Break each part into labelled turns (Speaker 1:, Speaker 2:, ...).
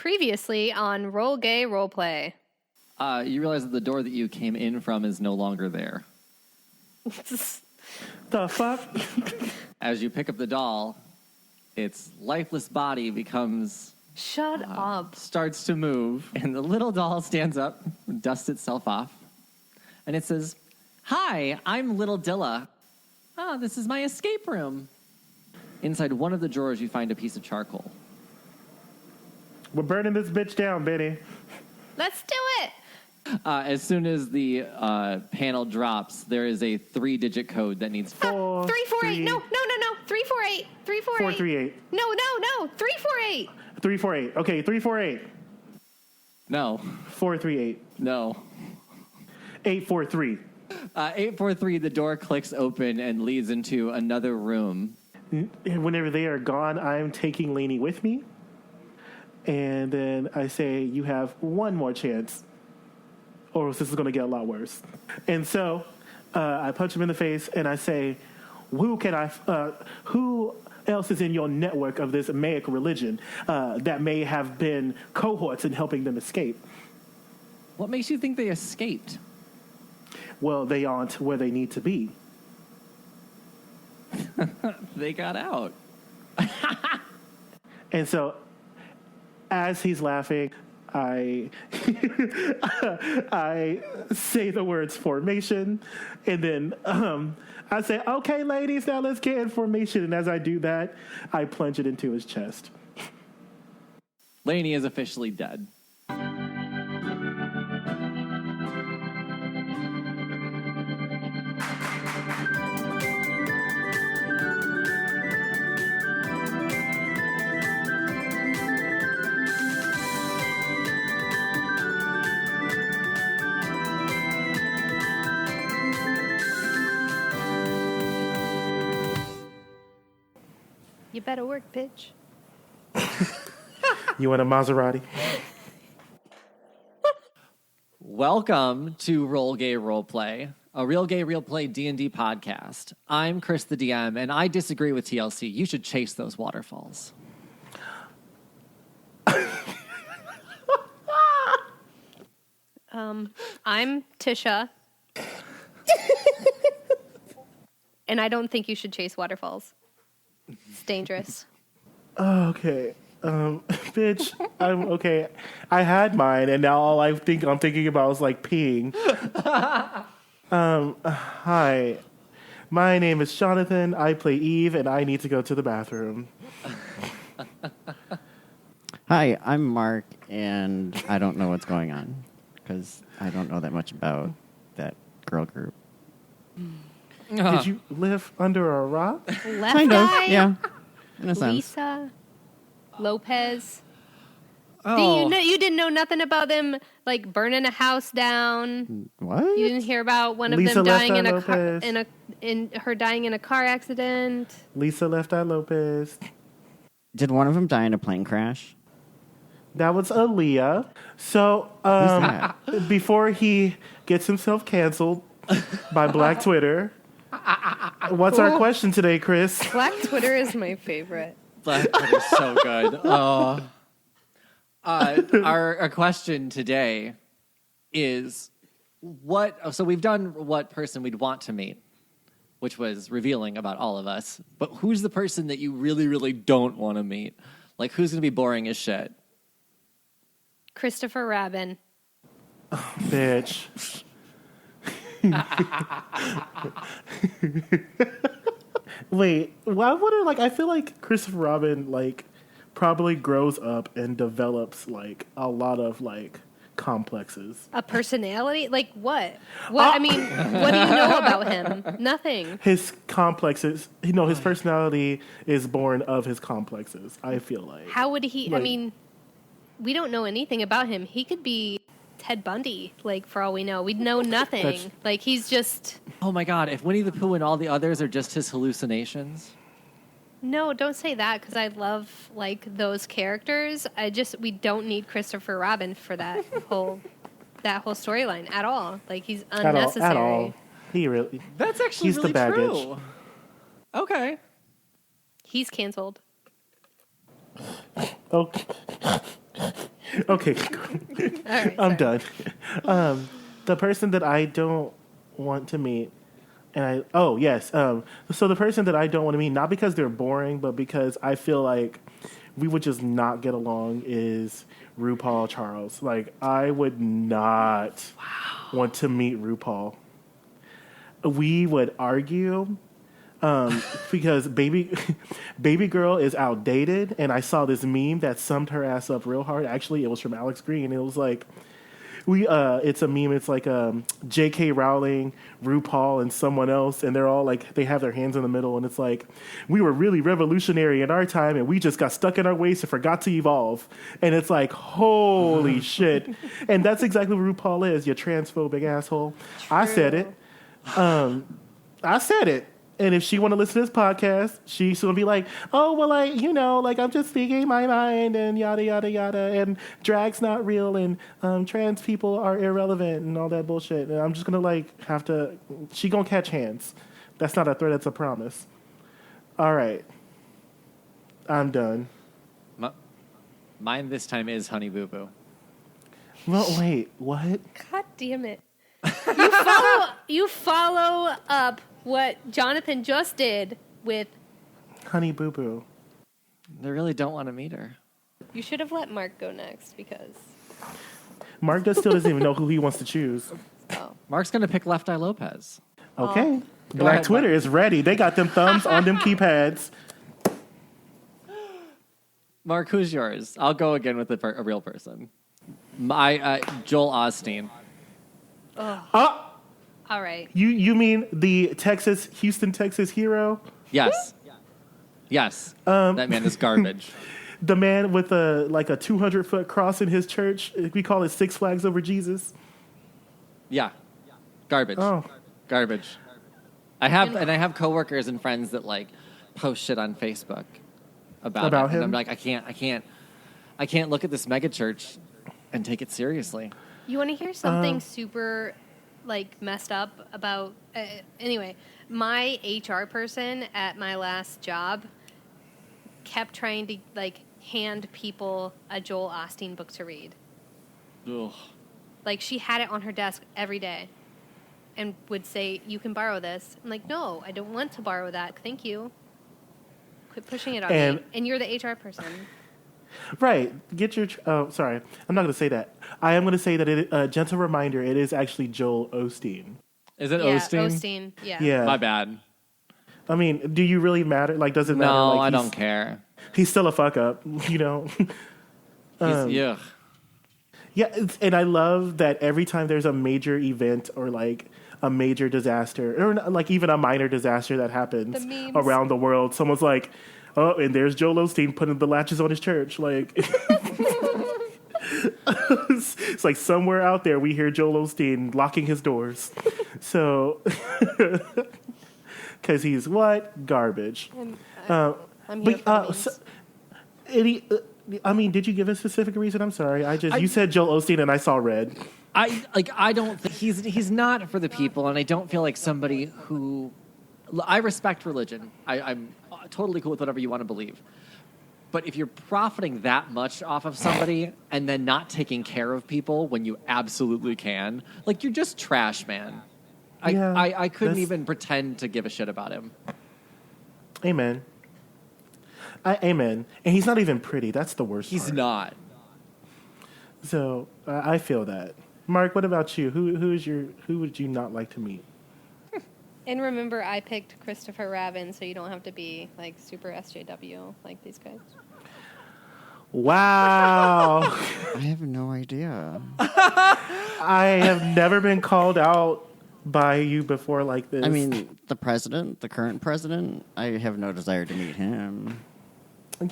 Speaker 1: Previously on Roll Gay Roleplay.
Speaker 2: You realize that the door that you came in from is no longer there.
Speaker 3: The fuck?
Speaker 2: As you pick up the doll, its lifeless body becomes...
Speaker 1: Shut up.
Speaker 2: Starts to move, and the little doll stands up, dusts itself off, and it says, "Hi, I'm Little Dilla. Oh, this is my escape room." Inside one of the drawers, you find a piece of charcoal.
Speaker 3: We're burning this bitch down, Benny.
Speaker 1: Let's do it.
Speaker 2: As soon as the panel drops, there is a 3-digit code that needs...
Speaker 1: 348. No. 348. 348.
Speaker 3: 438.
Speaker 1: No. 348.
Speaker 3: 348. Okay, 348.
Speaker 2: No.
Speaker 3: 438.
Speaker 2: No.
Speaker 3: 843.
Speaker 2: 843, the door clicks open and leads into another room.
Speaker 3: Whenever they are gone, I'm taking Lainey with me. And then I say, you have one more chance, or else this is going to get a lot worse. And so I punch him in the face, and I say, who else is in your network of this Maic religion that may have been cohorts in helping them escape?
Speaker 2: What makes you think they escaped?
Speaker 3: Well, they aren't where they need to be.
Speaker 2: They got out.
Speaker 3: And so, as he's laughing, I say the words formation, and then I say, "Okay, ladies, now let's get in formation." And as I do that, I plunge it into his chest.
Speaker 2: Lainey is officially dead.
Speaker 1: You better work, bitch.
Speaker 3: You want a Maserati?
Speaker 2: Welcome to Roll Gay Roleplay, a real gay real play D&D podcast. I'm Chris the DM, and I disagree with TLC. You should chase those waterfalls.
Speaker 1: I'm Tisha. And I don't think you should chase waterfalls. It's dangerous.
Speaker 3: Okay. Bitch, I'm okay. I had mine, and now all I'm thinking about is like peeing. Hi. My name is Jonathan. I play Eve, and I need to go to the bathroom.
Speaker 4: Hi, I'm Mark, and I don't know what's going on because I don't know that much about that girl group.
Speaker 3: Did you live under a rock?
Speaker 1: Left
Speaker 4: Kind of,
Speaker 1: eye,
Speaker 4: yeah, in a sense.
Speaker 1: Lisa, Lopez.
Speaker 2: Oh.
Speaker 1: You didn't know nothing about them, like burning a house down.
Speaker 4: What?
Speaker 1: You didn't hear about one of
Speaker 3: Lisa
Speaker 1: them dying
Speaker 3: Left
Speaker 1: in
Speaker 3: Eye
Speaker 1: a car,
Speaker 3: Lopez.
Speaker 1: in her dying in a car accident.
Speaker 3: Lisa Left Eye Lopez.
Speaker 4: Did one of them die in a plane crash?
Speaker 3: That was Aaliyah. So,
Speaker 4: that?
Speaker 3: before he gets himself canceled by Black Twitter, what's our question today, Chris?
Speaker 1: Black Twitter is my favorite.
Speaker 2: That is so good. Our question today is so we've done what person we'd want to meet, which was revealing about all of us. But who's the person that you really, really don't want to meet? Like, who's going to be boring as shit?
Speaker 1: Christopher Rabin.
Speaker 3: Bitch. Wait, well, I wonder, I feel like Christopher Robin, probably grows up and develops, a lot of, complexes.
Speaker 1: A personality? Like what? What? I mean, what do you know about him? Nothing.
Speaker 3: His complexes, his personality is born of his complexes, I feel like.
Speaker 1: How would he? I mean, we don't know anything about him. He could be Ted Bundy, for all we know. We'd know nothing. He's just...
Speaker 2: Oh my god, if Winnie the Pooh and all the others are just his hallucinations...
Speaker 1: No, don't say that, because I love, those characters. We don't need Christopher Robin for that whole storyline at all. He's unnecessary.
Speaker 3: At all. He really...
Speaker 2: That's actually
Speaker 3: he's
Speaker 2: really
Speaker 3: the baggage.
Speaker 2: true. Okay.
Speaker 1: He's canceled.
Speaker 3: Okay. Okay,
Speaker 1: All right,
Speaker 3: I'm
Speaker 1: sorry.
Speaker 3: done. The person that I don't want to meet, so the person that I don't want to meet, not because they're boring, but because I feel like we would just not get along, is RuPaul Charles. Like, I would not want to meet RuPaul. We would argue because baby girl is outdated, and I saw this meme that summed her ass up real hard. Actually, it was from Alex Green. It was like it's a meme. It's like J.K. Rowling, RuPaul, and someone else, and they're all like they have their hands in the middle, and it's like we were really revolutionary in our time, and we just got stuck in our ways and forgot to evolve. And it's like holy shit, and that's exactly what RuPaul is. You transphobic asshole. I said it. I said it. And if she want to listen to this podcast, she's going to be like, oh, well, I'm just speaking my mind and yada, yada, yada. And drag's not real and trans people are irrelevant and all that bullshit. And I'm just going to have to, she going to catch hands. That's not a threat, that's a promise. All right. I'm done.
Speaker 2: Mine this time is Honey Boo Boo.
Speaker 3: Well, wait, what?
Speaker 1: God damn it. You follow up what Jonathan just did with...
Speaker 3: Honey Boo Boo.
Speaker 2: They really don't want to meet her.
Speaker 1: You should have let Mark go next because...
Speaker 3: Mark still doesn't even know who he wants to choose.
Speaker 1: Oh.
Speaker 2: Mark's going to pick Left Eye Lopez.
Speaker 3: Okay.
Speaker 2: Go
Speaker 3: Black
Speaker 2: ahead,
Speaker 3: Twitter
Speaker 2: Mark.
Speaker 3: is ready. They got them thumbs on them keypads.
Speaker 2: Mark, who's yours? I'll go again with a real person. Joel Osteen.
Speaker 1: All right.
Speaker 3: You mean the Houston, Texas hero?
Speaker 2: Yes. Yes. That man is garbage.
Speaker 3: The man with a 200-foot cross in his church. We call it Six Flags Over Jesus.
Speaker 2: Yeah. Garbage.
Speaker 3: Oh.
Speaker 2: Garbage. I have coworkers and friends that post shit on Facebook about it.
Speaker 3: him.
Speaker 2: And I'm like, I can't look at this mega church and take it seriously.
Speaker 1: You want to hear something super, messed up about... anyway, my HR person at my last job kept trying to, hand people a Joel Osteen book to read.
Speaker 2: Ugh.
Speaker 1: She had it on her desk every day and would say, you can borrow this. I'm like, no, I don't want to borrow that. Thank you. Quit pushing it on me. And you're the HR person.
Speaker 3: Right. Get your... Oh, sorry. I'm not going to say that. I am going to say that, gentle reminder, it is actually Joel Osteen.
Speaker 2: Is it
Speaker 1: Yeah,
Speaker 2: Osteen?
Speaker 1: Osteen, yeah.
Speaker 3: Yeah.
Speaker 2: My bad.
Speaker 3: I mean, do you really matter? Does it matter?
Speaker 2: No, I don't care.
Speaker 3: He's still a fuck up,
Speaker 2: Ugh.
Speaker 3: Yeah, and I love that every time there's a major event or a major disaster or even a minor disaster that happens
Speaker 1: The memes.
Speaker 3: around the world, someone's like, oh, and there's Joel Osteen putting the latches on his church. It's like somewhere out there we hear Joel Osteen locking his doors. So, because he's what? Garbage.
Speaker 1: I'm here for the memes.
Speaker 3: Did you give a specific reason? I'm sorry. You said Joel Osteen and I saw red.
Speaker 2: I don't think he's not for the people, and I don't feel like somebody who... I respect religion. I'm totally cool with whatever you want to believe. But if you're profiting that much off of somebody and then not taking care of people when you absolutely can, you're just trash, man. I couldn't even pretend to give a shit about him.
Speaker 3: Amen. Amen. And he's not even pretty. That's the worst
Speaker 2: He's
Speaker 3: part.
Speaker 2: not.
Speaker 3: So I feel that. Mark, what about you? Who would you not like to meet?
Speaker 1: And remember, I picked Christopher Rabin, so you don't have to be super SJW like these guys.
Speaker 3: Wow.
Speaker 4: I have no idea.
Speaker 3: I have never been called out by you before like this.
Speaker 4: I mean, the current president, I have no desire to meet him.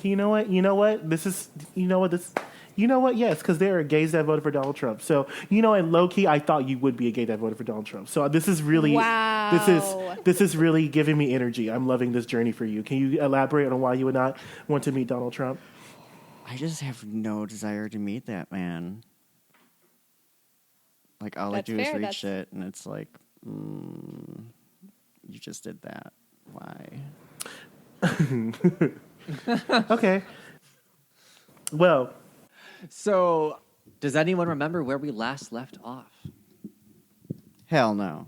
Speaker 3: You know what? Yes, because there are gays that voted for Donald Trump. So, and low-key, I thought you would be a gay that voted for Donald Trump. So this is really...
Speaker 1: Wow.
Speaker 3: This is really giving me energy. I'm loving this journey for you. Can you elaborate on why you would not want to meet Donald Trump?
Speaker 4: I just have no desire to meet that man. All
Speaker 1: That's
Speaker 4: I do is
Speaker 1: fair,
Speaker 4: read shit, and it's like, you just did that. Why?
Speaker 3: Okay. Well,
Speaker 2: So, does anyone remember where we last left off?
Speaker 4: Hell no.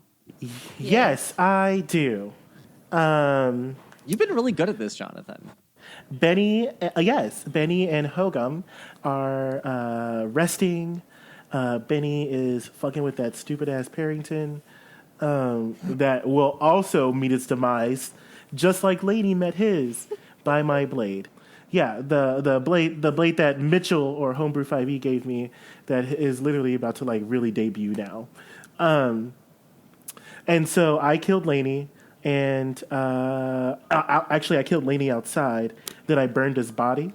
Speaker 3: Yes, I do.
Speaker 2: You've been really good at this, Jonathan.
Speaker 3: Benny and Hogum are resting. Benny is fucking with that stupid ass Parrington that will also meet its demise, just like Lady met his by my blade. Yeah, the blade that Mitchell or Homebrew 5e gave me that is literally about to like really debut now. And so I killed Laney, and I killed Laney outside. Then I burned his body,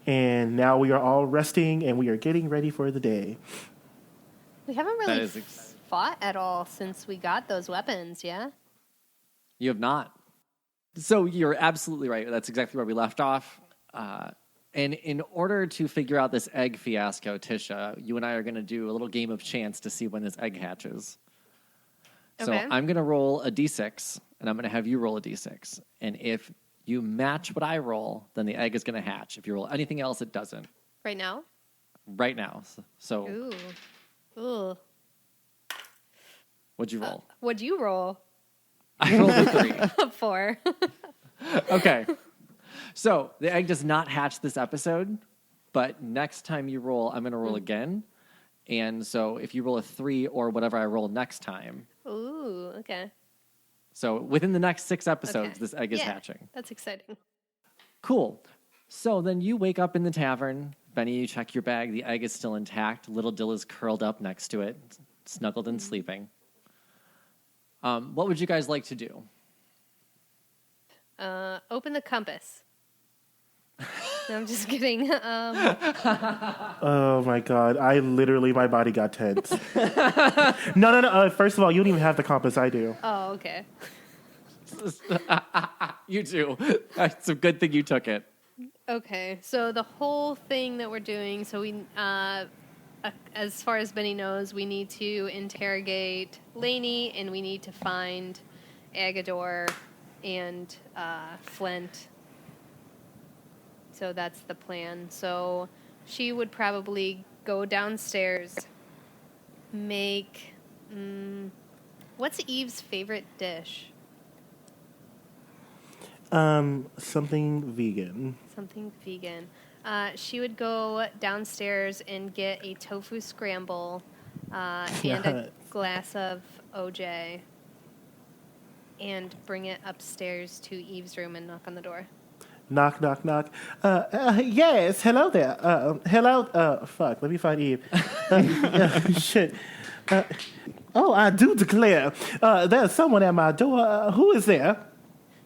Speaker 3: and now we are all resting, and we are getting ready for the day.
Speaker 1: We haven't really fought at all since we got those weapons, yeah?
Speaker 2: You have not. So you're absolutely right. That's exactly where we left off. And in order to figure out this egg fiasco, Tisha, you and I are going to do a little game of chance to see when this egg hatches. So
Speaker 1: Okay.
Speaker 2: I'm going to roll a d6, and I'm going to have you roll a d6. And if you match what I roll, then the egg is going to hatch. If you roll anything else, it doesn't.
Speaker 1: Right now?
Speaker 2: Right now. So
Speaker 1: Ooh.
Speaker 2: what'd you roll?
Speaker 1: What'd you roll?
Speaker 2: I rolled a 3.
Speaker 1: 4.
Speaker 2: Okay. So the egg does not hatch this episode, but next time you roll, I'm going to roll again. And so if you roll a 3 or whatever I roll next time.
Speaker 1: Ooh, okay.
Speaker 2: So within the next 6 episodes,
Speaker 1: Okay.
Speaker 2: this egg is
Speaker 1: Yeah,
Speaker 2: hatching.
Speaker 1: That's exciting.
Speaker 2: Cool. So then you wake up in the tavern. Benny, you check your bag. The egg is still intact. Little Dill is curled up next to it, snuggled and sleeping. What would you guys like to do?
Speaker 1: Open the compass. No, I'm just kidding.
Speaker 3: Oh my god! My body got tense. No. First of all, you don't even have the compass. I do.
Speaker 1: Oh, okay.
Speaker 2: You do. It's a good thing you took it.
Speaker 1: Okay, so the whole thing that we're doing, so we, as far as Benny knows, we need to interrogate Laney, and we need to find Agador and Flint. So that's the plan. So she would probably go downstairs, make... what's Eve's favorite dish?
Speaker 3: Something vegan.
Speaker 1: Something vegan. She would go downstairs and get a tofu scramble and a glass of OJ and bring it upstairs to Eve's room and knock on the door.
Speaker 3: Knock, knock, knock. Yes, hello there. Hello. Fuck, let me find Eve. Shit. I do declare, there's someone at my door. Who is there?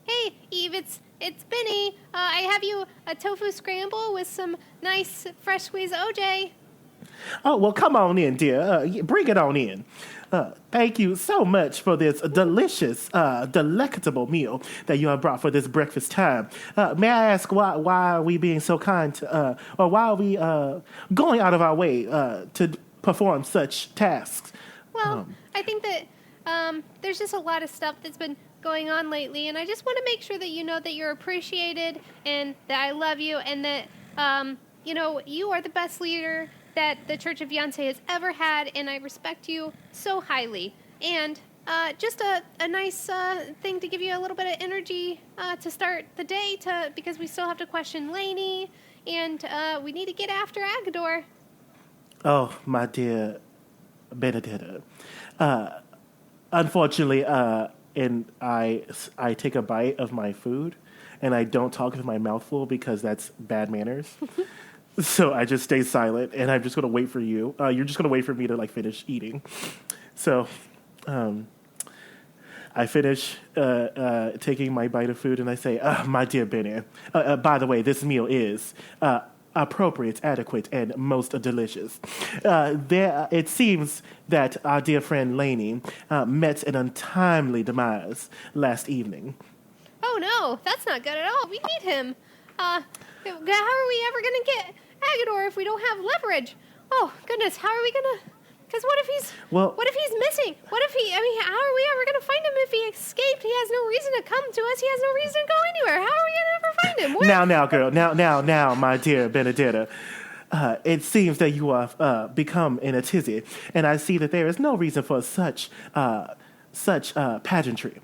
Speaker 1: Hey, Eve, it's Benny. I have you a tofu scramble with some nice fresh squeezed OJ.
Speaker 3: Oh, well, come on in, dear. Bring it on in. Thank you so much for this delicious, delectable meal that you have brought for this breakfast time. May I ask why are we being so kind to, or why are we going out of our way to perform such tasks?
Speaker 1: Well, I think that there's just a lot of stuff that's been going on lately, and I just want to make sure that you know that you're appreciated and that I love you and that, you are the best leader that the Church of Yonsei has ever had, and I respect you so highly. And just a nice thing to give you a little bit of energy to start the day, because we still have to question Laney, and we need to get after Agador.
Speaker 3: Oh, my dear Benedetta. Unfortunately, and I take a bite of my food, and I don't talk with my mouth full because that's bad manners. So I just stay silent, and I'm just going to wait for you. You're just going to wait for me to finish eating. So I finish taking my bite of food, and I say, my dear Benny, by the way, this meal is appropriate, adequate, and most delicious. It seems that our dear friend Laney met an untimely demise last evening.
Speaker 1: Oh no, that's not good at all. We need him. How are we ever gonna get Agador if we don't have leverage? Oh goodness, how are we gonna? Because what if he's missing? How are we ever gonna find him if he escaped? He has no reason to come to us. He has no reason to go anywhere. How are we gonna ever find him? Where?
Speaker 3: Now, girl. Now, my dear Benedetta. it seems that you have become in a tizzy, and I see that there is no reason for such pageantry.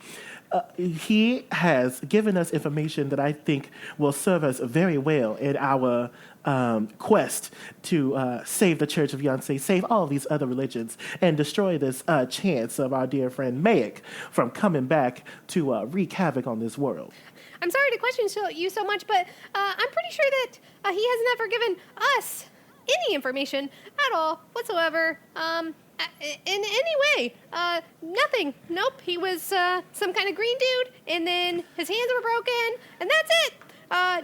Speaker 3: He has given us information that I think will serve us very well in our quest to save the Church of Yonsei, save all these other religions, and destroy this chance of our dear friend Mayek from coming back to wreak havoc on this world.
Speaker 1: I'm sorry to question you so much, but I'm pretty sure that he has never given us any information at all whatsoever. In any way. Nothing. Nope. He was some kind of green dude, and then his hands were broken, and that's it.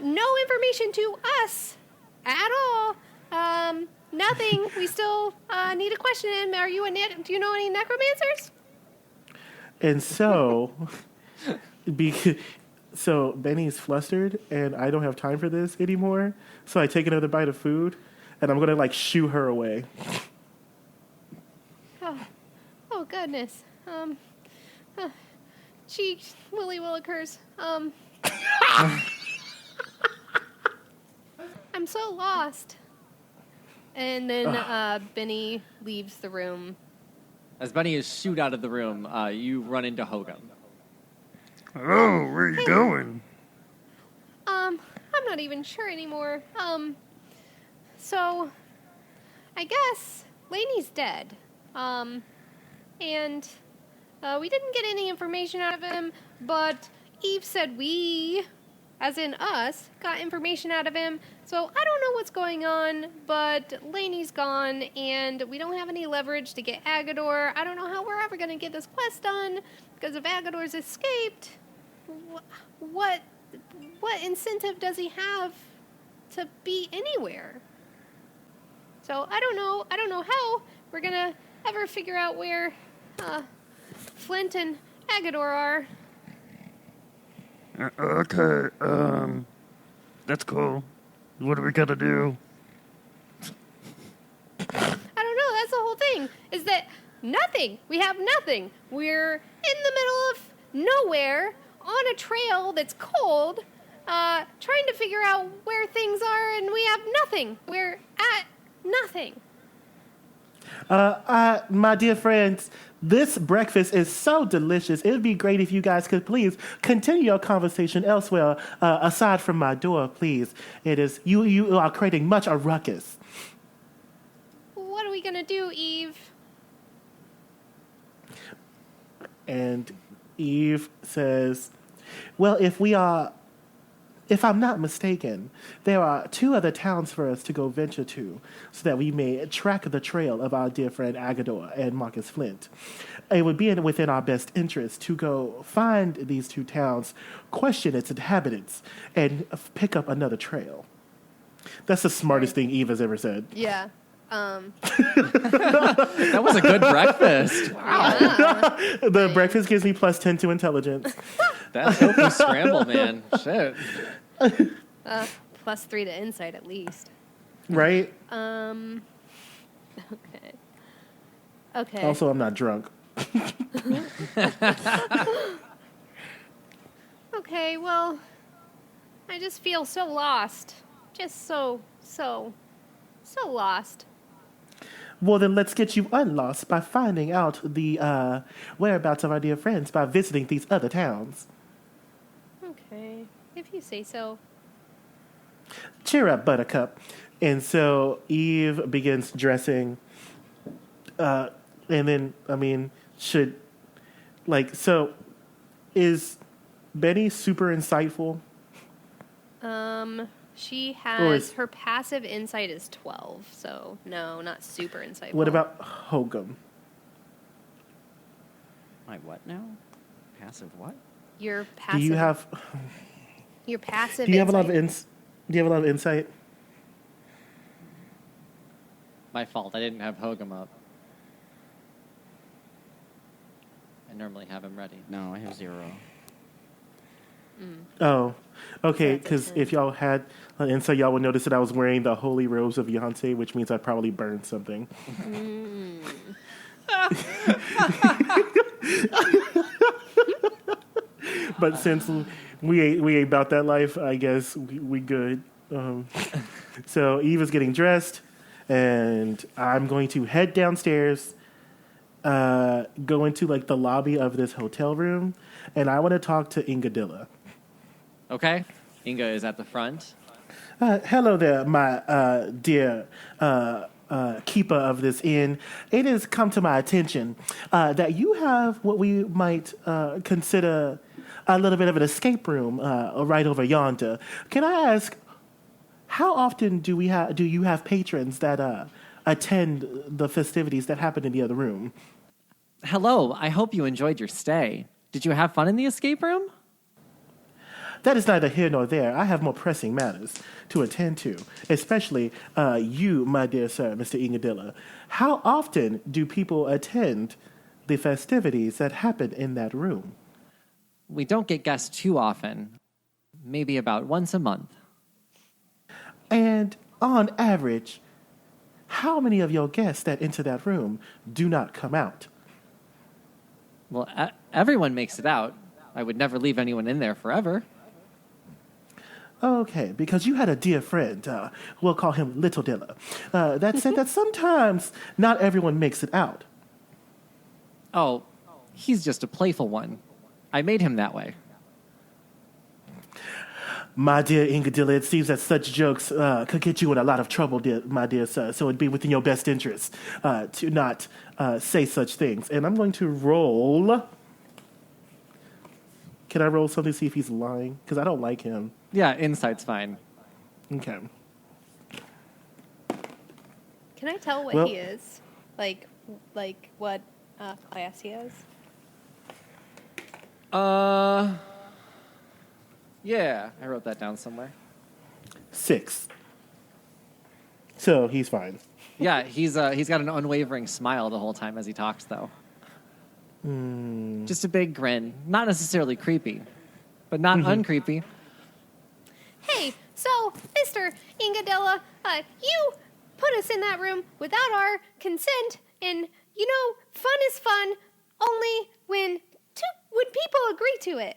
Speaker 1: No information to us at all. Nothing. We still need to question him. Do you know any necromancers?
Speaker 3: And so, so Benny's flustered, and I don't have time for this anymore. So I take another bite of food, and I'm gonna shoo her away.
Speaker 1: Oh goodness. Gee, Willy Willikers. I'm so lost. And then Benny leaves the room.
Speaker 2: As Benny is shooed out of the room, you run into Hogum.
Speaker 5: Oh, where are you going?
Speaker 1: I'm not even sure anymore. So I guess Laney's dead. And we didn't get any information out of him, but Eve said we, as in us, got information out of him. So I don't know what's going on, but Laney's gone, and we don't have any leverage to get Agador. I don't know how we're ever going to get this quest done, because if Agador's escaped, what incentive does he have to be anywhere? So I don't know how we're going to ever figure out where Flint and Agador are.
Speaker 5: Okay, that's cool. What do we gotta do?
Speaker 1: I don't know, that's the whole thing, is that nothing. We have nothing. We're in the middle of nowhere, on a trail that's cold, trying to figure out where things are, and we have nothing. We're at nothing.
Speaker 3: My dear friends, this breakfast is so delicious. It would be great if you guys could please continue your conversation elsewhere, aside from my door, please. It is you are creating much a ruckus.
Speaker 1: What are we gonna do, Eve?
Speaker 3: And Eve says, well, if I'm not mistaken, there are 2 other towns for us to go venture to so that we may track the trail of our dear friend Agador and Marcus Flint. It would be within our best interest to go find these 2 towns, question its inhabitants, and pick up another trail. That's the smartest thing Eve has ever said.
Speaker 1: Yeah.
Speaker 2: That was a good breakfast.
Speaker 1: Yeah.
Speaker 3: The breakfast gives me plus 10 to intelligence.
Speaker 2: That tofu scramble, man. Shit.
Speaker 1: Plus 3 to insight at least.
Speaker 3: Right?
Speaker 1: Okay. Okay.
Speaker 3: Also, I'm not drunk.
Speaker 1: Okay, well, I just feel so lost. Just so lost.
Speaker 3: Well, then let's get you unlost by finding out the whereabouts of our dear friends by visiting these other towns.
Speaker 1: Okay, if you say so.
Speaker 3: Cheer up, Buttercup. And so Eve begins dressing. And then, is Benny super insightful?
Speaker 1: She has, her passive insight is 12, so no, not super insightful.
Speaker 3: What about Hogum?
Speaker 4: My what now? Passive what?
Speaker 1: Your passive.
Speaker 3: Do you have
Speaker 1: your passive
Speaker 3: Do you have a lot of
Speaker 1: insight.
Speaker 3: Do you have a lot of insight?
Speaker 2: My fault. I didn't have Hogum up. I normally have him ready.
Speaker 4: No, I have 0.
Speaker 3: Oh, okay.
Speaker 1: That's
Speaker 3: Because
Speaker 1: okay.
Speaker 3: if y'all had an insight, y'all would notice that I was wearing the holy robes of Yonsei, which means I probably burned something. But since we ain't about that life, I guess we good. So Eve is getting dressed, and I'm going to head downstairs, go into like the lobby of this hotel room, and I want to talk to Ingadilla.
Speaker 2: Okay. Inga is at the front.
Speaker 3: Hello there, my dear keeper of this inn. It has come to my attention that you have what we might consider a little bit of an escape room right over yonder. Can I ask, how often do you have patrons that attend the festivities that happen in the other room?
Speaker 2: Hello. I hope you enjoyed your stay. Did you have fun in the escape room?
Speaker 3: That is neither here nor there. I have more pressing matters to attend to, especially you, my dear sir, Mr. Ingadilla. How often do people attend the festivities that happen in that room?
Speaker 2: We don't get guests too often. Maybe about once a month.
Speaker 3: And on average, how many of your guests that enter that room do not come out?
Speaker 2: Well, everyone makes it out. I would never leave anyone in there forever.
Speaker 3: Okay, because you had a dear friend, we'll call him Little Dilla, that said that sometimes not everyone makes it out.
Speaker 2: Oh, he's just a playful one. I made him that way.
Speaker 3: My dear Ingadilla, it seems that such jokes could get you in a lot of trouble, my dear sir, so it'd be within your best interest to not say such things. And I'm going to roll... Can I roll something to see if he's lying? Because I don't like him.
Speaker 2: Yeah, insight's fine.
Speaker 3: Okay.
Speaker 1: Can I tell what
Speaker 3: Well-
Speaker 1: he is? Like what class he is?
Speaker 2: Yeah, I wrote that down somewhere.
Speaker 3: 6. So he's fine.
Speaker 2: Yeah, he's got an unwavering smile the whole time as he talks, though. Just a big grin. Not necessarily creepy, but not uncreepy.
Speaker 1: Hey, so Mr. Ingadilla, you put us in that room without our consent, and you know, fun is fun only when people agree to it.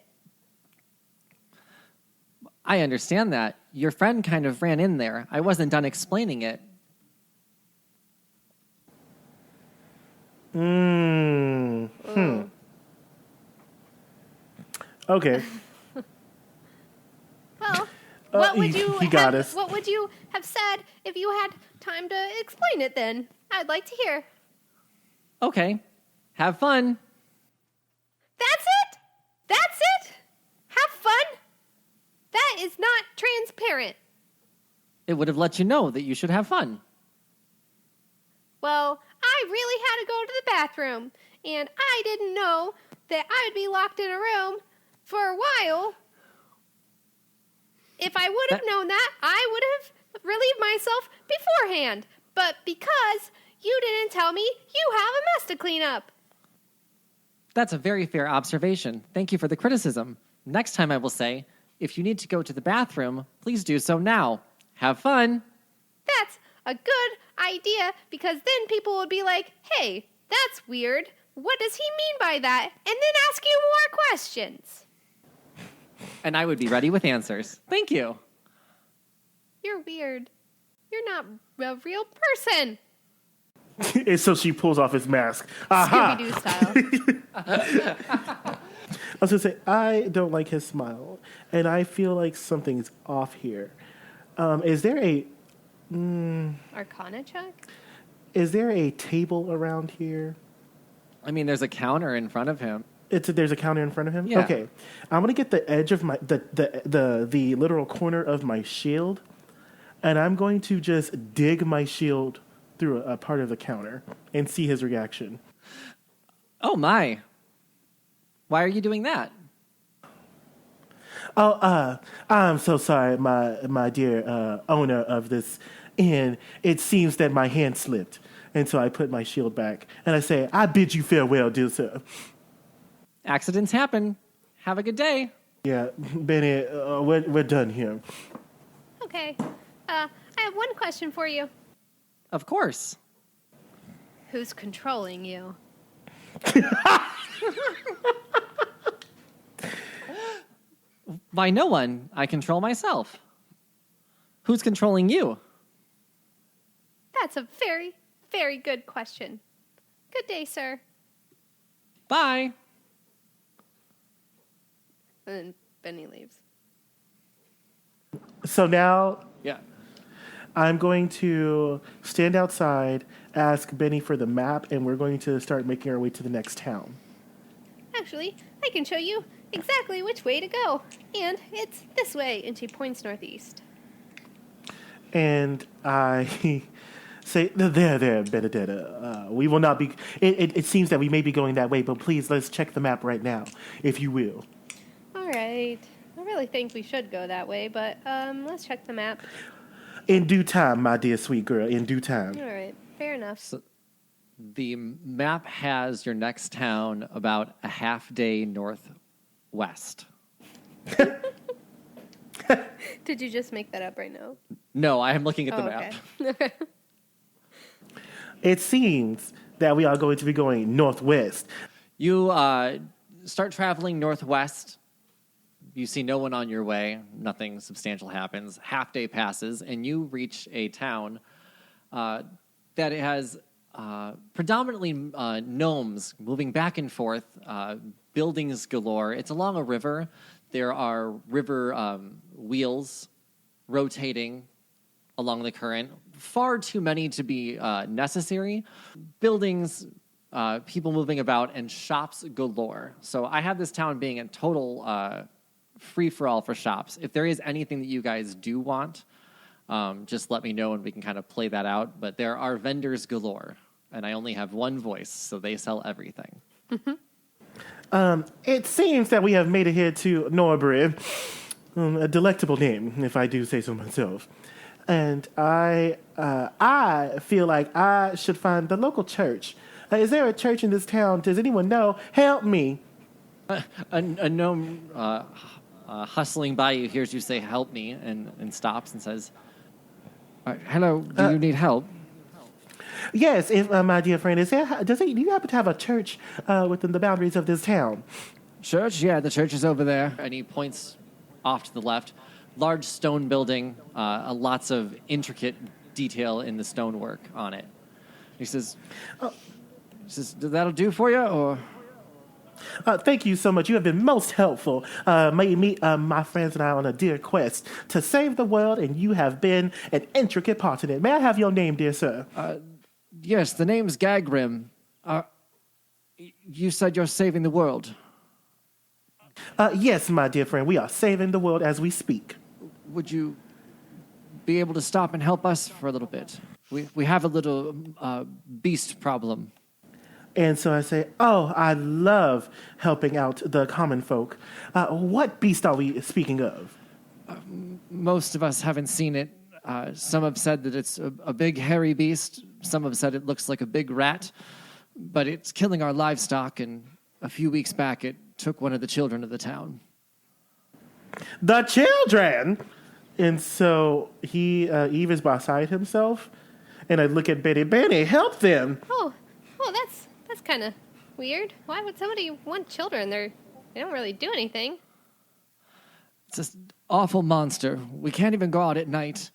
Speaker 2: I understand that. Your friend kind of ran in there. I wasn't done explaining it.
Speaker 3: Okay.
Speaker 1: Well, what would you
Speaker 3: he got us.
Speaker 1: What would you have said if you had time to explain it then? I'd like to hear.
Speaker 2: Okay, have fun.
Speaker 1: That's it? That's it? Have fun? That is not transparent.
Speaker 2: It would have let you know that you should have fun.
Speaker 1: Well, I really had to go to the bathroom, and I didn't know that I would be locked in a room for a while. If I would have known that, I would have relieved myself beforehand. But because you didn't tell me, you have a mess to clean up.
Speaker 2: That's a very fair observation. Thank you for the criticism. Next time I will say, if you need to go to the bathroom, please do so now. Have fun.
Speaker 1: That's a good idea, because then people would be like, hey, that's weird. What does he mean by that? And then ask you more questions.
Speaker 2: And I would be ready with answers. Thank you.
Speaker 1: You're weird. You're not a real person.
Speaker 3: And so she pulls off his mask. Aha!
Speaker 1: Scooby-Doo style.
Speaker 3: I was going to say, I don't like his smile, and I feel like something's off here. Is there a
Speaker 1: Arcana check?
Speaker 3: Is there a table around here?
Speaker 2: I mean, there's a counter in front of him.
Speaker 3: There's a counter in front of him?
Speaker 2: Yeah.
Speaker 3: Okay. I'm going to get the edge of the literal corner of my shield, and I'm going to just dig my shield through a part of the counter and see his reaction.
Speaker 2: Oh, my. Why are you doing that?
Speaker 3: Oh, I'm so sorry, my dear owner of this inn. It seems that my hand slipped, and so I put my shield back, and I say, I bid you farewell, dear sir.
Speaker 2: Accidents happen. Have a good day.
Speaker 3: Yeah, Benny, we're done here.
Speaker 1: Okay. I have one question for you.
Speaker 2: Of course.
Speaker 1: Who's controlling you?
Speaker 2: By no one. I control myself. Who's controlling you?
Speaker 1: That's a very, very good question. Good day, sir.
Speaker 2: Bye.
Speaker 1: And then Benny leaves.
Speaker 3: So now
Speaker 2: Yeah.
Speaker 3: I'm going to stand outside, ask Benny for the map, and we're going to start making our way to the next town.
Speaker 1: Actually, I can show you exactly which way to go. And it's this way. And she points northeast.
Speaker 3: And I say, there, Benedetta. We will not be. It seems that we may be going that way, but please let's check the map right now, if you will.
Speaker 1: All right. I really think we should go that way, but let's check the map.
Speaker 3: In due time, my dear sweet girl, in due time.
Speaker 1: All right. Fair enough.
Speaker 2: So the map has your next town about a half day northwest.
Speaker 1: Did you just make that up right now?
Speaker 2: No, I am looking at the map.
Speaker 1: Okay.
Speaker 3: It seems that we are going to be going northwest.
Speaker 2: You start traveling northwest. You see no one on your way. Nothing substantial happens. Half day passes, and you reach a town that it has predominantly gnomes moving back and forth, buildings galore. It's along a river. There are river wheels rotating along the current. Far too many to be necessary. Buildings, people moving about, and shops galore. So I have this town being a total free-for-all for shops. If there is anything that you guys do want, just let me know and we can kind of play that out. But there are vendors galore, and I only have one voice, so they sell everything.
Speaker 3: It seems that we have made it here to Norbury, a delectable name, if I do say so myself. And I feel like I should find the local church. Is there a church in this town? Does anyone know? Help me.
Speaker 2: A gnome hustling by you hears you say, "Help me," and stops and says, "Hello, do you need help?"
Speaker 3: Yes, if, my dear friend, do you happen to have a church within the boundaries of this town?
Speaker 2: Church? Yeah, the church is over there. And he points off to the left. Large stone building, lots of intricate detail in the stonework on it. He says, "That'll do for you?" Or
Speaker 3: Thank you so much. You have been most helpful. May you meet my friends and I on a dear quest to save the world, and you have been an intricate part in it. May I have your name, dear sir?
Speaker 2: yes, the name's Gagrim. You said you're saving the world.
Speaker 3: Yes, my dear friend. We are saving the world as we speak.
Speaker 2: Would you be able to stop and help us for a little bit? We have a little beast problem.
Speaker 3: And so I say, oh, I love helping out the common folk. What beast are we speaking of?
Speaker 2: Most of us haven't seen it. Some have said that it's a big hairy beast. Some have said it looks like a big rat. But it's killing our livestock, and a few weeks back it took one of the children of the town.
Speaker 3: The children! And so Eve is beside himself, and I look at Benny. Benny, help them!
Speaker 1: Oh, that's kind of weird. Why would somebody want children? They don't really do anything.
Speaker 2: It's this awful monster. We can't even go out at night.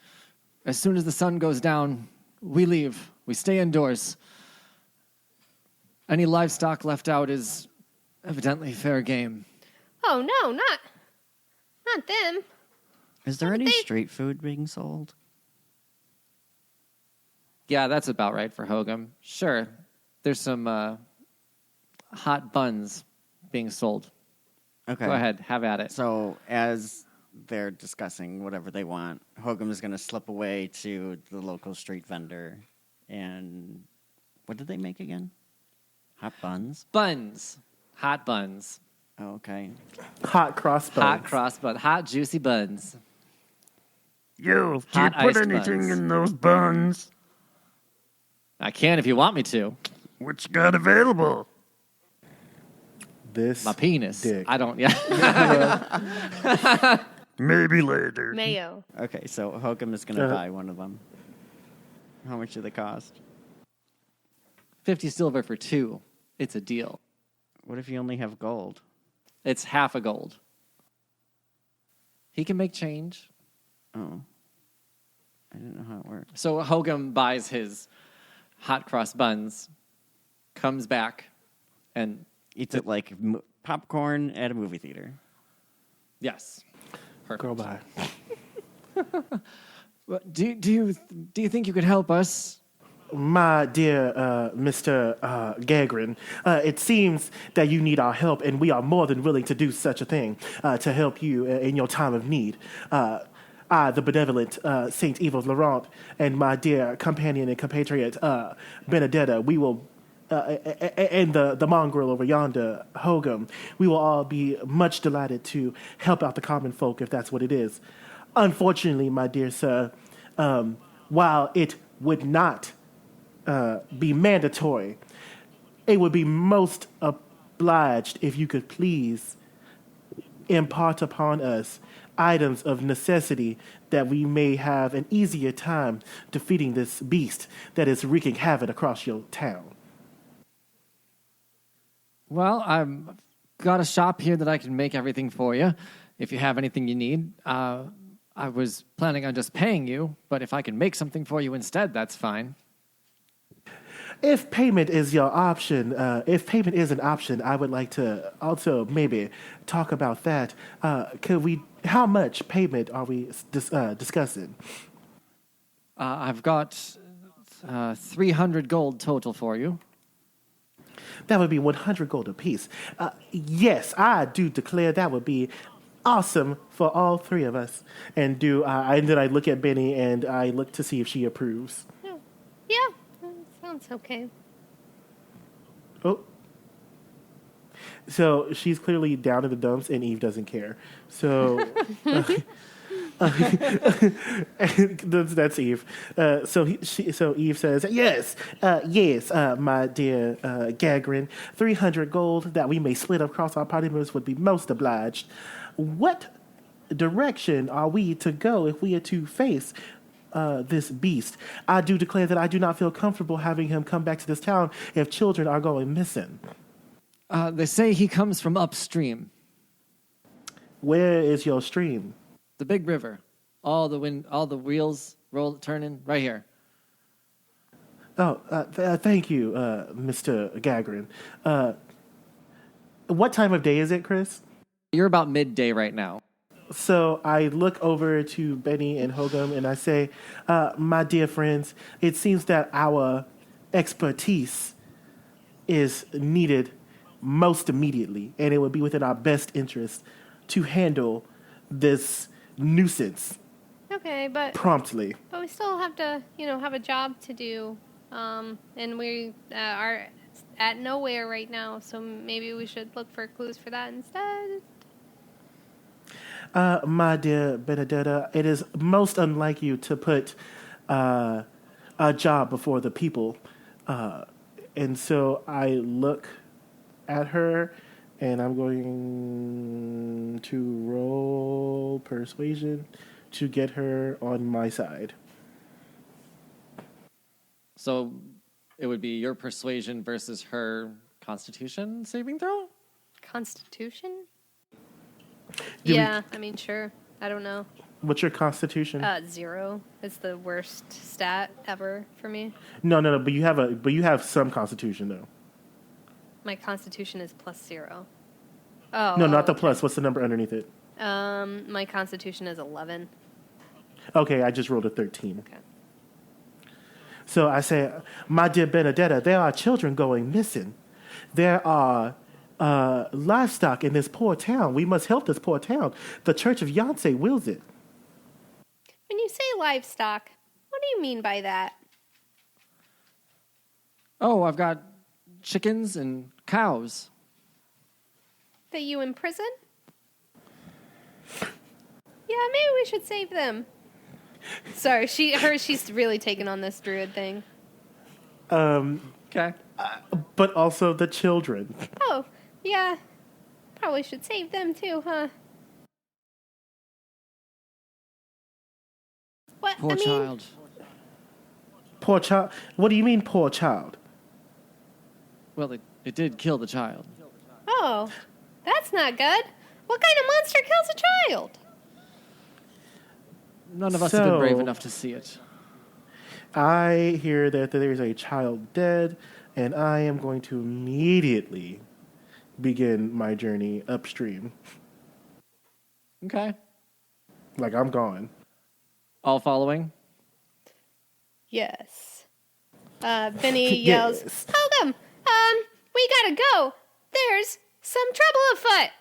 Speaker 2: As soon as the sun goes down, we leave. We stay indoors. Any livestock left out is evidently fair game.
Speaker 1: Oh no, not them.
Speaker 4: Is there any street food being sold?
Speaker 2: Yeah, that's about right for Hogum. Sure. There's some hot buns being sold.
Speaker 4: Okay.
Speaker 2: Go ahead, have at it.
Speaker 4: So as they're discussing whatever they want, Hogum is going to slip away to the local street vendor. And what did they make again? Hot buns?
Speaker 2: Buns. Hot buns.
Speaker 4: Oh, okay.
Speaker 3: Hot crossbones.
Speaker 2: Hot crossbuns. Hot juicy buns.
Speaker 5: Yo, do you
Speaker 2: Hot
Speaker 5: put
Speaker 2: iced
Speaker 5: anything
Speaker 2: buns.
Speaker 5: in those buns?
Speaker 2: I can if you want me to.
Speaker 5: What you got available?
Speaker 3: This
Speaker 2: My penis.
Speaker 3: dick.
Speaker 2: I don't, yeah.
Speaker 5: Maybe later.
Speaker 1: Mayo.
Speaker 4: Okay, so Hogum is going to buy one of them. How much do they cost?
Speaker 2: 50 silver for 2. It's a deal.
Speaker 4: What if you only have gold?
Speaker 2: It's half a gold. He can make change.
Speaker 4: Oh. I didn't know how it worked.
Speaker 2: So Hogum buys his hot cross buns, comes back, and
Speaker 4: Eats it like popcorn at a movie theater.
Speaker 2: yes. Perfect.
Speaker 3: Girl, bye.
Speaker 2: Well, do you think you could help us?
Speaker 3: My dear Mr. Gagrin, it seems that you need our help, and we are more than willing to do such a thing to help you in your time of need. I, the benevolent Saint Yves Laurent, and my dear companion and compatriot Benedetta, we will, and the mongrel over yonder, Hogum, we will all be much delighted to help out the common folk if that's what it is. Unfortunately, my dear sir, while it would not be mandatory, it would be most obliged if you could please impart upon us items of necessity that we may have an easier time defeating this beast that is wreaking havoc across your town.
Speaker 2: Well, I've got a shop here that I can make everything for you. If you have anything you need, I was planning on just paying you, but if I can make something for you instead, that's fine.
Speaker 3: If payment is your option, if payment is an option, I would like to also maybe talk about that. How much payment are we discussing?
Speaker 2: I've got 300 gold total for you.
Speaker 3: That would be 100 gold apiece. Yes, I do declare that would be awesome for all three of us. And then I look at Benny and I look to see if she approves.
Speaker 1: Yeah, that sounds okay.
Speaker 3: Oh. So she's clearly down in the dumps, and Eve doesn't care. So that's Eve. So Eve says, "Yes, my dear Gagrin, 300 gold that we may split across our party members would be most obliged. What direction are we to go if we are to face this beast? I do declare that I do not feel comfortable having him come back to this town if children are going missing."
Speaker 2: They say he comes from upstream,
Speaker 3: Where is your stream?
Speaker 2: the big river. All the wheels turning right here.
Speaker 3: Oh, thank you, Mr. Gagrin. What time of day is it, Chris?
Speaker 2: You're about midday right now.
Speaker 3: So I look over to Benny and Hogum and I say, my dear friends, it seems that our expertise is needed most immediately, and it would be within our best interest to handle this nuisance
Speaker 1: Okay, but
Speaker 3: promptly.
Speaker 1: we still have to, have a job to do, and we are at nowhere right now. So maybe we should look for clues for that instead.
Speaker 3: My dear Benedetta, it is most unlike you to put a job before the people. And so I look at her, and I'm going to roll persuasion to get her on my side.
Speaker 2: So it would be your persuasion versus her constitution saving throw?
Speaker 1: Constitution?
Speaker 3: we-
Speaker 1: Yeah, I mean, sure. I don't know.
Speaker 3: What's your constitution?
Speaker 1: 0. It's the worst stat ever for me.
Speaker 3: No. But you have some constitution though.
Speaker 1: My constitution is +0. Oh.
Speaker 3: No, not the plus. What's the number underneath it?
Speaker 1: My constitution is 11.
Speaker 3: Okay, I just rolled a 13.
Speaker 1: Okay.
Speaker 3: So I say, my dear Benedetta, there are children going missing. There are livestock in this poor town. We must help this poor town. The Church of Yonsei wills it.
Speaker 1: When you say livestock, what do you mean by that?
Speaker 2: Oh, I've got chickens and cows.
Speaker 1: That you imprison? Yeah, maybe we should save them. Sorry, she's really taken on this druid thing.
Speaker 2: Okay.
Speaker 3: But also the children.
Speaker 1: Oh, yeah. Probably should save them too, huh? What?
Speaker 2: Poor child.
Speaker 3: Poor child. What do you mean, poor child?
Speaker 2: Well, it did kill the child.
Speaker 1: Oh, that's not good. What kind of monster kills a child?
Speaker 2: None of us have been brave enough to see it.
Speaker 3: I hear that there is a child dead, and I am going to immediately begin my journey upstream.
Speaker 2: Okay.
Speaker 3: Like, I'm gone.
Speaker 2: All following?
Speaker 1: Yes. Benny yells,
Speaker 3: Yes.
Speaker 1: Hokum, we gotta go. There's some trouble afoot.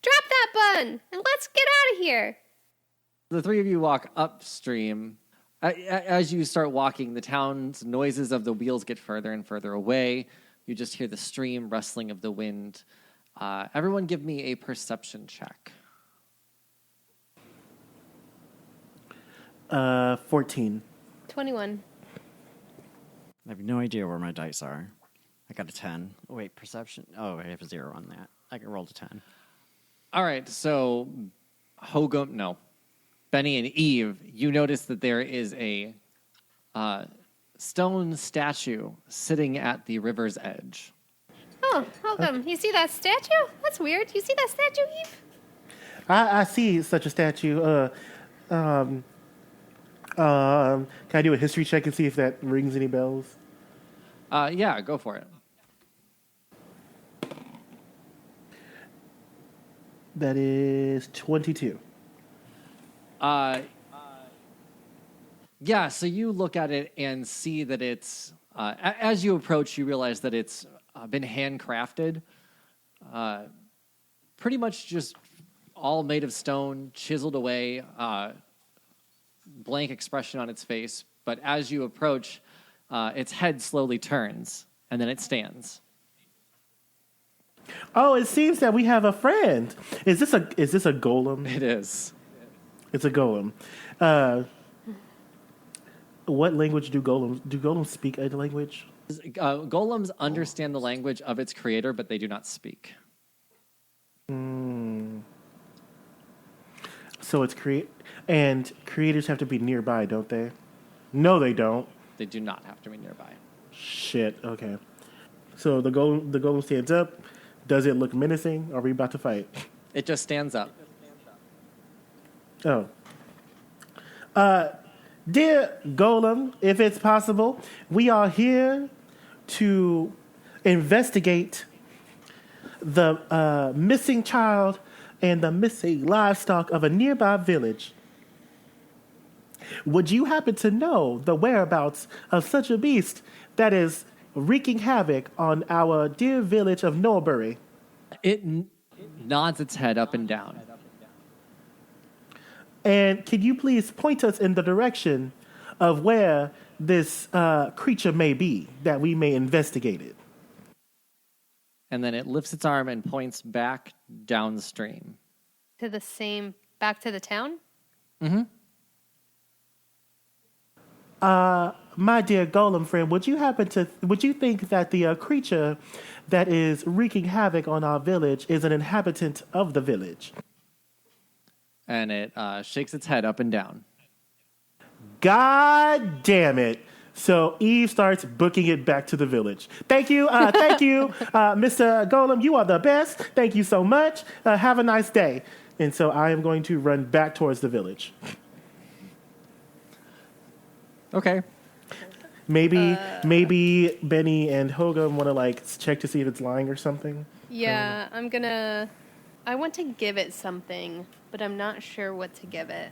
Speaker 1: Drop that bun and let's get out of here.
Speaker 2: The three of you walk upstream. As you start walking, the town's noises of the wheels get further and further away. You just hear the stream rustling of the wind. Everyone give me a perception check.
Speaker 3: 14.
Speaker 1: 21.
Speaker 4: I have no idea where my dice are. I got a 10. Oh, wait, perception. Oh, I have a 0 on that. I rolled a 10.
Speaker 2: All right, so Benny and Eve, you notice that there is a stone statue sitting at the river's edge.
Speaker 1: Oh, Hokum, you see that statue? That's weird. You see that statue, Eve?
Speaker 3: I see such a statue. Can I do a history check and see if that rings any bells?
Speaker 2: Yeah, go for it.
Speaker 3: That is 22.
Speaker 2: Yeah, so you look at it and see that it's, as you approach, you realize that it's been handcrafted. Pretty much just all made of stone, chiseled away, blank expression on its face. But as you approach, its head slowly turns, and then it stands.
Speaker 3: Oh, it seems that we have a friend. Is this a golem?
Speaker 2: It is.
Speaker 3: It's a golem. What language do golems speak a language?
Speaker 2: Golems understand the language of its creator, but they do not speak.
Speaker 3: So it's and creators have to be nearby, don't they? No, they don't.
Speaker 2: They do not have to be nearby.
Speaker 3: Shit. Okay. So the golem stands up. Does it look menacing? Are we about to fight?
Speaker 2: It just stands up.
Speaker 3: Oh. Dear Golem, if it's possible, we are here to investigate the missing child and the missing livestock of a nearby village. Would you happen to know the whereabouts of such a beast that is wreaking havoc on our dear village of Norbury?
Speaker 2: It nods its head up and down.
Speaker 3: And can you please point us in the direction of where this creature may be, that we may investigate it?
Speaker 2: And then it lifts its arm and points back downstream.
Speaker 1: Back to the town?
Speaker 2: Mm-hmm.
Speaker 3: My dear golem friend, would you think that the creature that is wreaking havoc on our village is an inhabitant of the village?
Speaker 2: And it shakes its head up and down.
Speaker 3: God damn it. So Eve starts booking it back to the village. Thank you, Mr. Golem. You are the best. Thank you so much. Have a nice day. And so I am going to run back towards the village.
Speaker 2: Okay.
Speaker 3: Maybe Benny and Hogan want to check to see if it's lying or something.
Speaker 1: Yeah, I want to give it something, but I'm not sure what to give it.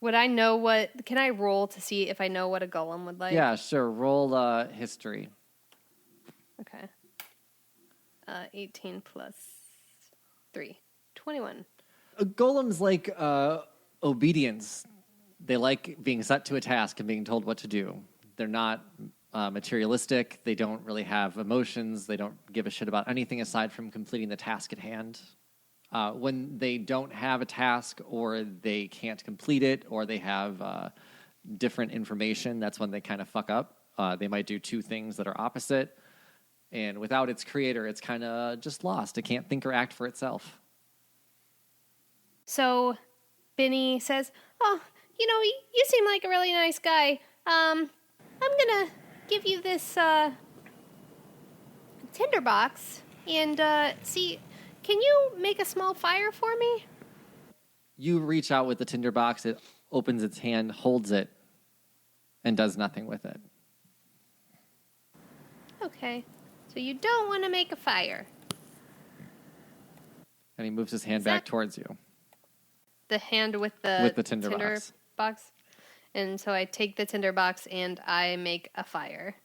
Speaker 1: Can I roll to see if I know what a golem would like?
Speaker 2: Yeah, sure. Roll history.
Speaker 1: Okay. 18 plus 3. 21.
Speaker 2: Golems like obedience. They like being set to a task and being told what to do. They're not materialistic. They don't really have emotions. They don't give a shit about anything aside from completing the task at hand. When they don't have a task or they can't complete it or they have different information, that's when they kind of fuck up. They might do two things that are opposite. And without its creator, it's kind of just lost. It can't think or act for itself.
Speaker 1: So Benny says, "Oh, you seem like a really nice guy. I'm gonna give you this tinderbox and see, can you make a small fire for me?"
Speaker 2: You reach out with the tinderbox. It opens its hand, holds it, and does nothing with it.
Speaker 1: Okay. So you don't want to make a fire.
Speaker 2: And he moves his hand
Speaker 1: Is
Speaker 2: back
Speaker 1: that-
Speaker 2: towards you.
Speaker 1: The hand with the
Speaker 2: tinder box.
Speaker 1: box. And so I take the tinder box and I make a fire.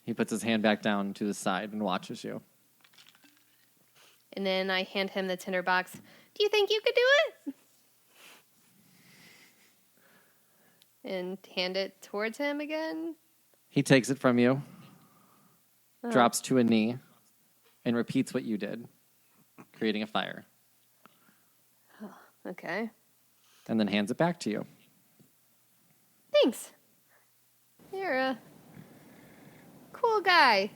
Speaker 2: He puts his hand back down to the side and watches you.
Speaker 1: And then I hand him the tinder box. Do you think you could do it? And hand it towards him again.
Speaker 2: He takes it from you,
Speaker 1: Oh.
Speaker 2: drops to a knee, and repeats what you did, creating a fire,
Speaker 1: Okay.
Speaker 2: and then hands it back to you.
Speaker 1: Thanks. You're a cool guy.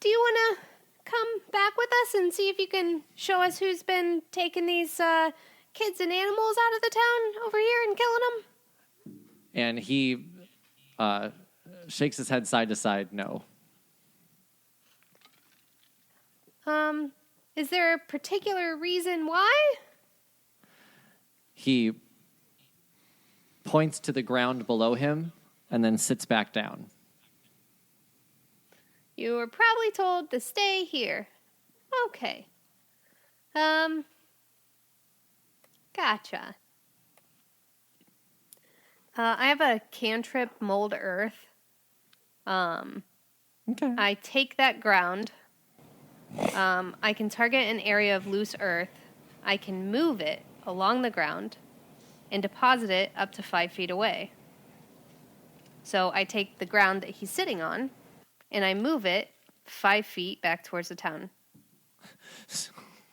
Speaker 1: Do you want to come back with us and see if you can show us who's been taking these kids and animals out of the town over here and killing them?
Speaker 2: And he shakes his head side to side, no.
Speaker 1: Is there a particular reason why?
Speaker 2: He points to the ground below him and then sits back down.
Speaker 1: You were probably told to stay here. Okay. Gotcha. I have a cantrip mold earth.
Speaker 2: Okay.
Speaker 1: I take that ground. I can target an area of loose earth. I can move it along the ground and deposit it up to 5 feet away. So I take the ground that he's sitting on and I move it 5 feet back towards the town.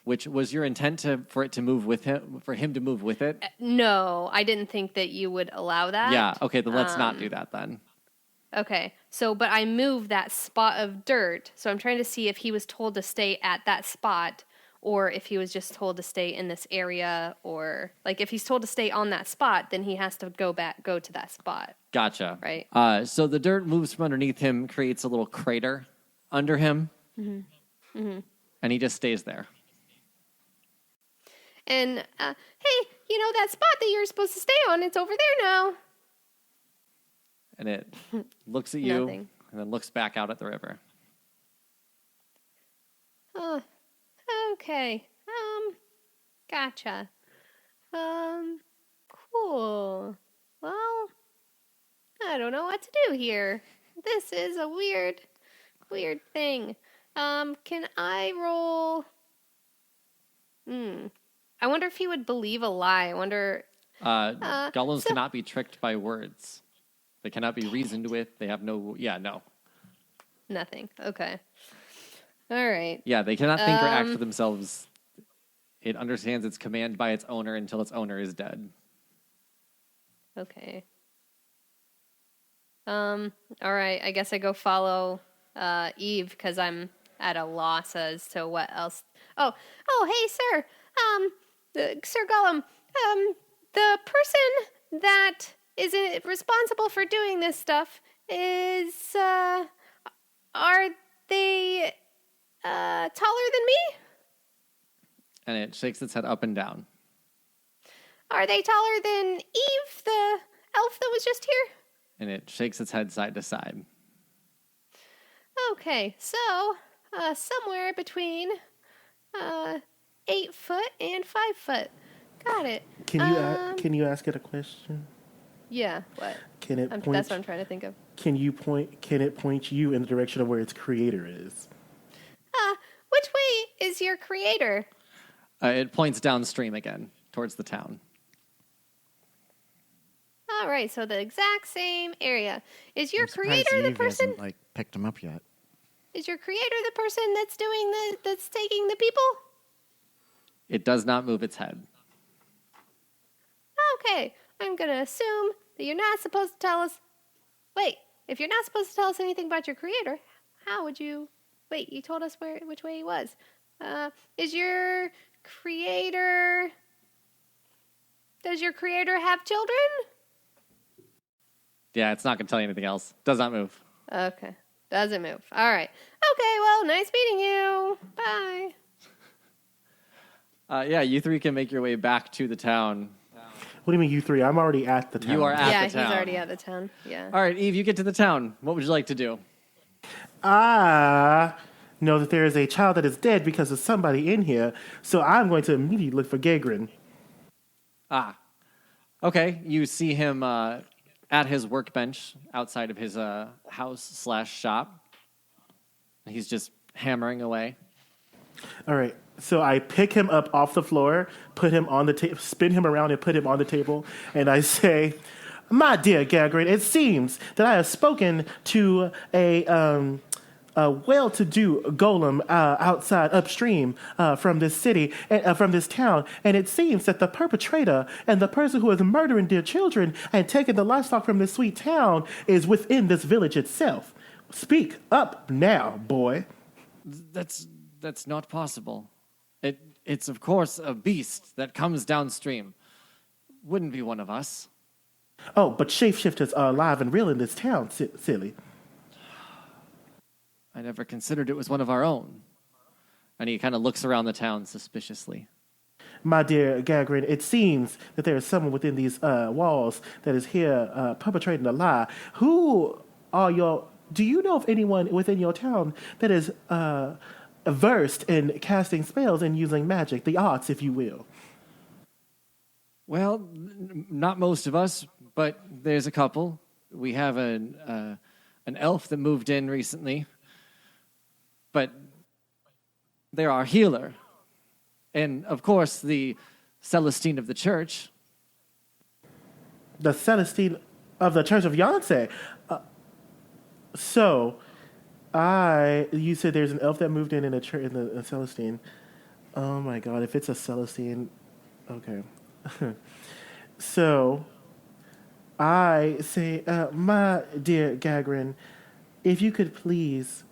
Speaker 2: Which was your intent for it to move with him, for him to move with it?
Speaker 1: No, I didn't think that you would allow that.
Speaker 2: Yeah, okay, then let's not do that then.
Speaker 1: Okay, but I move that spot of dirt. So I'm trying to see if he was told to stay at that spot or if he was just told to stay in this area, or like if he's told to stay on that spot, then he has to go to that spot.
Speaker 2: Gotcha.
Speaker 1: Right.
Speaker 2: So the dirt moves from underneath him, creates a little crater under him, and he just stays there.
Speaker 1: And, hey, that spot that you're supposed to stay on, it's over there now.
Speaker 2: And it looks at you
Speaker 1: Nothing.
Speaker 2: and then looks back out at the river.
Speaker 1: Oh, okay. Gotcha. Cool. Well, I don't know what to do here. This is a weird thing. Can I roll? I wonder if he would believe a lie. I wonder.
Speaker 2: Golems cannot be tricked by words. They cannot be reasoned with. They have no. Yeah, no.
Speaker 1: Nothing. Okay. All right.
Speaker 2: Yeah, they cannot think or act for themselves. It understands its command by its owner until its owner is dead.
Speaker 1: Okay. All right. I guess I go follow Eve because I'm at a loss as to what else. Oh, hey, sir. Sir Gollum. The person that is responsible for doing this stuff is. Are they taller than me?
Speaker 2: And it shakes its head up and down.
Speaker 1: Are they taller than Eve, the elf that was just here?
Speaker 2: And it shakes its head side to side.
Speaker 1: Okay, so somewhere between 8 foot and 5 foot. Got it.
Speaker 3: Can you ask it a question?
Speaker 1: Yeah. What?
Speaker 3: Can it point?
Speaker 1: That's what I'm trying to think of.
Speaker 3: Can it point you in the direction of where its creator is?
Speaker 1: Which way is your creator?
Speaker 2: It points downstream again towards the town.
Speaker 1: All right, so the exact same area. Is your
Speaker 4: I'm surprised
Speaker 1: creator the
Speaker 4: Eve
Speaker 1: person?
Speaker 4: hasn't, picked him up yet.
Speaker 1: Is your creator the person that's taking the people?
Speaker 2: It does not move its head.
Speaker 1: Okay, I'm gonna assume that you're not supposed to tell us. Wait, if you're not supposed to tell us anything about your creator, how would you? Wait, you told us which way he was. Is your creator? Does your creator have children?
Speaker 2: Yeah, it's not going to tell you anything else. Does not move.
Speaker 1: Okay, doesn't move. All right. Okay, well, nice meeting you. Bye.
Speaker 2: Yeah, you three can make your way back to the town.
Speaker 3: What do you mean, you three? I'm already at the town.
Speaker 2: You are at
Speaker 1: yeah,
Speaker 2: the town.
Speaker 1: he's already at the town. Yeah.
Speaker 2: All right, Eve, you get to the town. What would you like to do?
Speaker 3: I know that there is a child that is dead because of somebody in here, so I'm going to immediately look for Gagrin.
Speaker 2: Ah, okay. You see him at his workbench outside of his house/shop. He's just hammering away.
Speaker 3: All right. So I pick him up off the floor, put him on the table, spin him around and put him on the table, and I say, "My dear Gagrin, it seems that I have spoken to a well-to-do golem outside upstream from this city, from this town, and it seems that the perpetrator and the person who is murdering dear children and taking the livestock from this sweet town is within this village itself. Speak up now, boy."
Speaker 2: That's not possible. It's of course a beast that comes downstream. Wouldn't be one of us.
Speaker 3: Oh, but shapeshifters are alive and real in this town, silly.
Speaker 2: I never considered it was one of our own. And he kind of looks around the town suspiciously.
Speaker 3: My dear Gagrin, it seems that there is someone within these walls that is here perpetrating a lie. Do you know of anyone within your town that is versed in casting spells and using magic, the arts, if you will?
Speaker 2: Well, not most of us, but there's a couple. We have an elf that moved in recently, but they're our healer. And, of course, the Celestine of the church.
Speaker 3: The Celestine of the Church of Yonsei. You said there's an elf that moved in a church in the Celestine. Oh my God! If it's a Celestine, okay. So, I say, my dear Gagrin, if you could please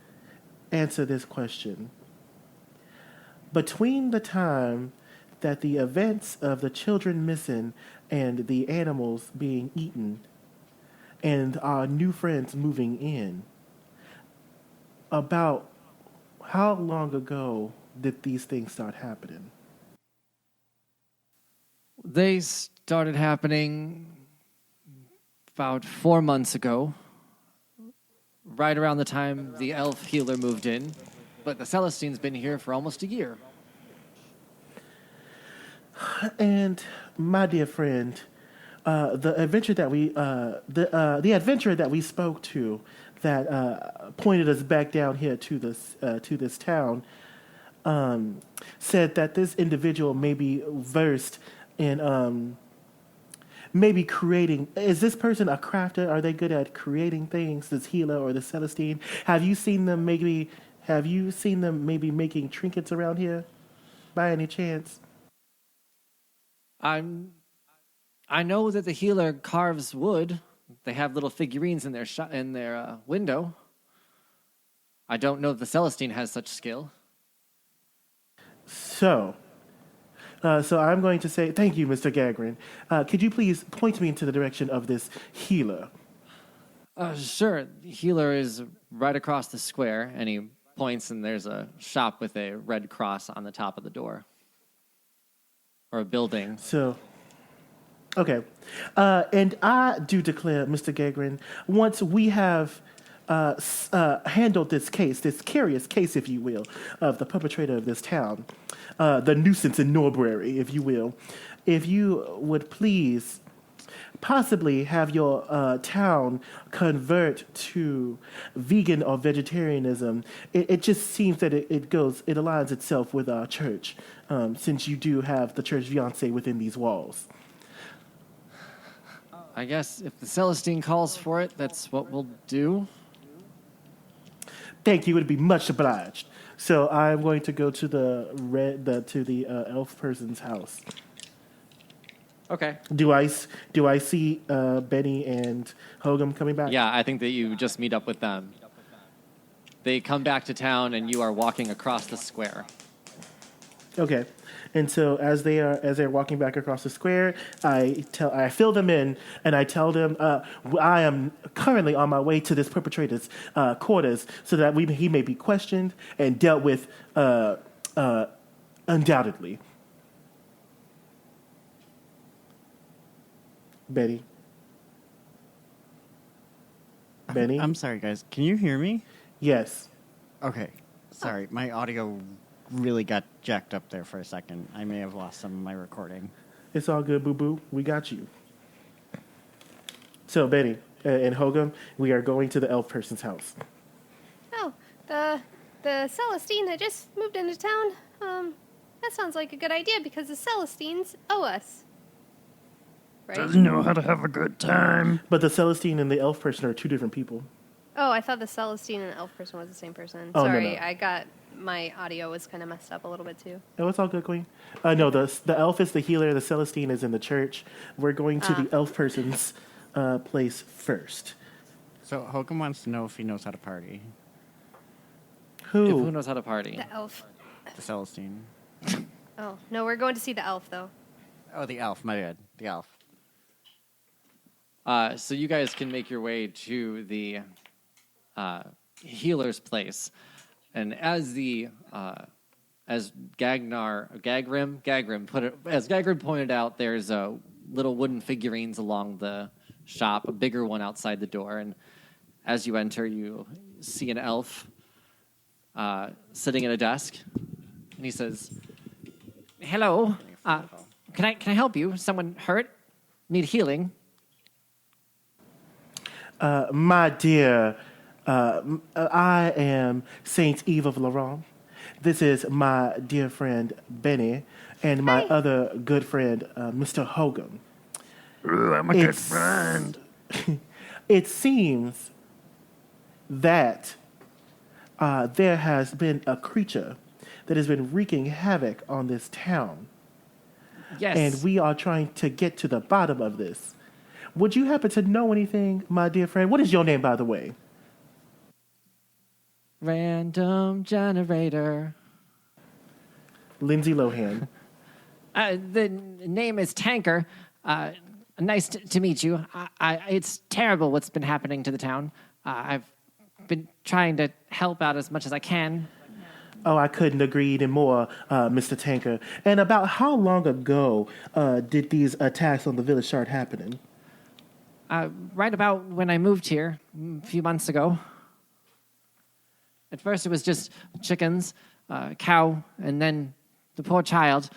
Speaker 3: answer this question. Between the time that the events of the children missing and the animals being eaten and our new friends moving in, about how long ago did these things start happening?
Speaker 2: They started happening about 4 months ago, right around the time the elf healer moved in. But the Celestine's been here for almost a year.
Speaker 3: And my dear friend, the adventurer that we spoke to, that pointed us back down here to this town, said that this individual may be versed in maybe creating. Is this person a crafter? Are they good at creating things? This healer or the Celestine? Have you seen them maybe making trinkets around here, by any chance?
Speaker 2: I know that the healer carves wood. They have little figurines in their window. I don't know if the Celestine has such skill.
Speaker 3: So I'm going to say thank you, Mr. Gagrin. Could you please point me into the direction of this healer?
Speaker 2: Sure. The healer is right across the square, and he points, and there's a shop with a red cross on the top of the door. Or a building.
Speaker 3: So, okay. And I do declare, Mr. Gagrin, once we have handled this case, this curious case, if you will, of the perpetrator of this town, the nuisance in Norbury, if you will, if you would please possibly have your town convert to vegan or vegetarianism. It just seems that it aligns itself with our church, since you do have the church Fiancé within these walls.
Speaker 2: I guess if the Celestine calls for it, that's what we'll do.
Speaker 3: Thank you. It would be much obliged. So I'm going to go to the elf person's house.
Speaker 2: Okay.
Speaker 3: Do I see Benny and Hogum coming back?
Speaker 2: Yeah, I think that you just meet up with them. They come back to town, and you are walking across the square.
Speaker 3: Okay. And so as they're walking back across the square, I fill them in, and I tell them I am currently on my way to this perpetrator's quarters, so that he may be questioned and dealt with undoubtedly. Betty. Benny?
Speaker 4: I'm sorry, guys. Can you hear me?
Speaker 3: Yes.
Speaker 4: Okay. Sorry, my audio really got jacked up there for a second. I may have lost some of my recording.
Speaker 3: It's all good, boo-boo. We got you. So, Benny and Hogum, we are going to the elf person's house.
Speaker 1: Oh, the Celestine that just moved into town. That sounds like a good idea because the Celestines owe us. Right?
Speaker 5: Doesn't know how to have a good time.
Speaker 3: But the Celestine and the elf person are two different people.
Speaker 1: Oh, I thought the Celestine and the elf person was the same person.
Speaker 3: Oh, no,
Speaker 1: Sorry,
Speaker 3: no.
Speaker 1: my audio was kind of messed up a little bit too.
Speaker 3: Oh, it's all good, Queen. No, the elf is the healer. The Celestine is in the church. We're going to the elf person's place first.
Speaker 4: So Hokum wants to know if he knows how to party.
Speaker 2: Who knows how to party?
Speaker 1: The elf.
Speaker 4: The Celestine.
Speaker 1: Oh, no, we're going to see the elf though.
Speaker 4: Oh, the elf. My bad. The elf.
Speaker 2: So you guys can make your way to the healer's place, and as Gagrim pointed out, there's little wooden figurines along the shop, a bigger one outside the door, and as you enter, you see an elf sitting at a desk, and he says, "Hello, can I help you? Someone hurt? Need healing?"
Speaker 3: My dear, I am Saint Eve of Laurent. This is my dear friend Benny and my other good friend, Mr. Hogum.
Speaker 5: Ooh, I'm a good friend.
Speaker 3: It seems that there has been a creature that has been wreaking havoc on this town.
Speaker 2: Yes.
Speaker 3: And we are trying to get to the bottom of this. Would you happen to know anything, my dear friend? What is your name, by the way?
Speaker 2: Random generator.
Speaker 3: Lindsay Lohan.
Speaker 2: The name is Tanker. Nice to meet you. It's terrible what's been happening to the town. I've been trying to help out as much as I can.
Speaker 3: Oh, I couldn't agree any more, Mr. Tanker. And about how long ago did these attacks on the village start happening?
Speaker 2: Right about when I moved here a few months ago. At first it was just chickens, cow, and then the poor child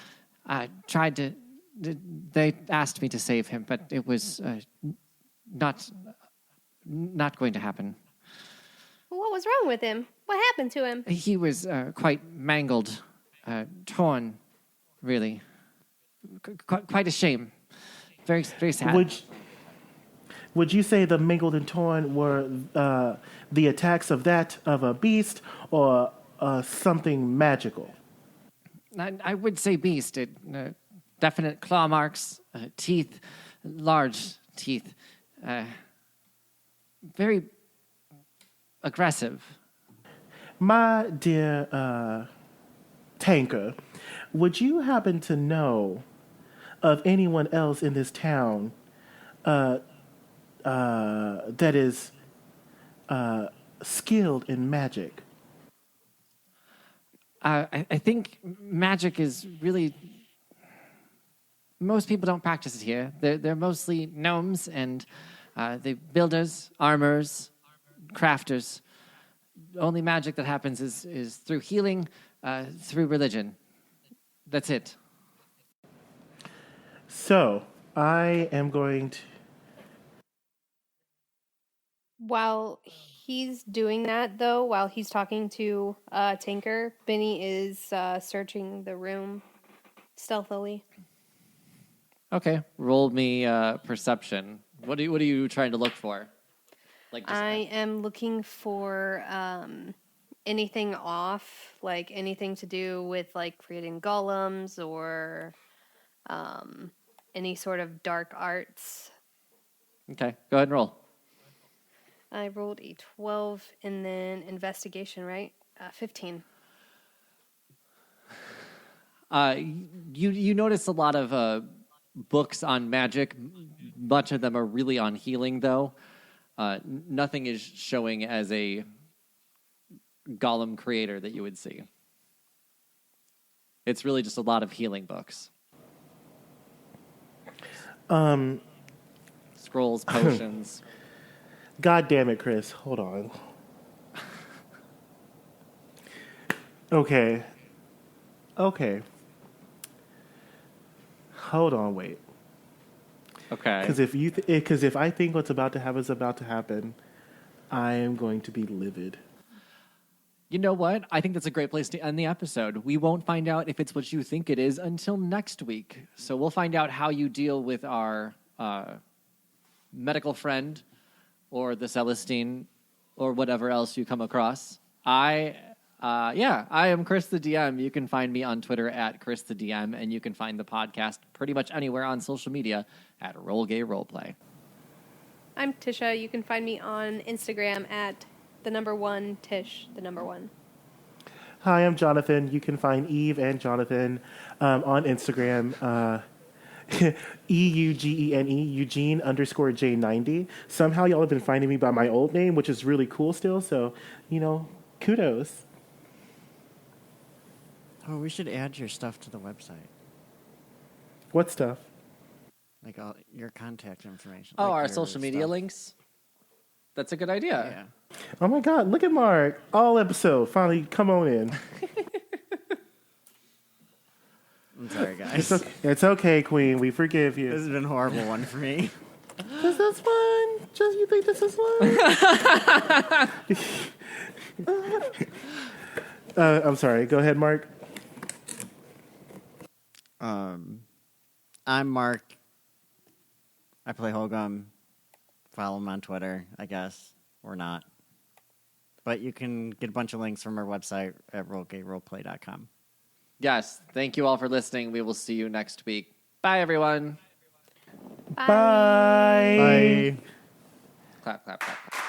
Speaker 2: tried to... They asked me to save him, but it was not going to happen.
Speaker 1: What was wrong with him? What happened to him?
Speaker 2: He was quite mangled, torn, really. Quite a shame. Very, very sad.
Speaker 3: Would you say the mangled and torn were the attacks of a beast or something magical?
Speaker 2: I would say beast. Definite claw marks, teeth, large teeth. Very aggressive.
Speaker 3: My dear Tanker, would you happen to know of anyone else in this town that is skilled in magic?
Speaker 2: I think magic is really... Most people don't practice it here. They're mostly gnomes and the builders, armorers, crafters. The only magic that happens is through healing, through religion. That's it.
Speaker 3: So, I am going to...
Speaker 1: While he's doing that, though, while he's talking to Tinker, Benny is searching the room stealthily.
Speaker 2: Okay, roll me perception. What are you trying to look for?
Speaker 1: I am looking for anything off, like anything to do with like creating golems or any sort of dark arts.
Speaker 2: Okay, go ahead and roll.
Speaker 1: I rolled a 12 and then investigation, right? 15.
Speaker 2: You notice a lot of books on magic. Much of them are really on healing, though. Nothing is showing as a golem creator that you would see. It's really just a lot of healing books. scrolls, potions.
Speaker 3: God damn it, Chris. Hold on. Okay. Hold on, wait.
Speaker 2: Okay.
Speaker 3: Because if I think what's about to happen is about to happen, I am going to be livid.
Speaker 2: You know what? I think that's a great place to end the episode. We won't find out if it's what you think it is until next week. So we'll find out how you deal with our medical friend or the Celestine or whatever else you come across. I am Chris the DM. You can find me on Twitter at Chris the DM, and you can find the podcast pretty much anywhere on social media at Roll Gay Roleplay.
Speaker 1: I'm Tisha. You can find me on Instagram at _1Tish, _1.
Speaker 3: Hi, I'm Jonathan. You can find Eve and Jonathan on Instagram. EUGENE, Eugene _J90. Somehow y'all have been finding me by my old name, which is really cool still. So, kudos.
Speaker 4: Oh, we should add your stuff to the website.
Speaker 3: What stuff?
Speaker 4: Like all your contact information.
Speaker 2: Oh,
Speaker 4: like
Speaker 2: our
Speaker 4: your
Speaker 2: social media
Speaker 4: stuff.
Speaker 2: links? That's a good idea.
Speaker 4: Yeah.
Speaker 3: Oh my God, look at Mark. All episode. Finally, come on in.
Speaker 4: I'm sorry, guys.
Speaker 3: It's okay, Queen. We forgive you.
Speaker 4: This has been a horrible one for me.
Speaker 3: This is fun. Just you think this is fun? I'm sorry. Go ahead, Mark.
Speaker 4: I'm Mark. I play Hogum. Follow him on Twitter, I guess, or not. But you can get a bunch of links from our website at rollgayroleplay.com.
Speaker 2: Yes. Thank you all for listening. We will see you next week. Bye, everyone.
Speaker 1: Bye.
Speaker 3: Bye.
Speaker 2: Clap, clap, clap, clap.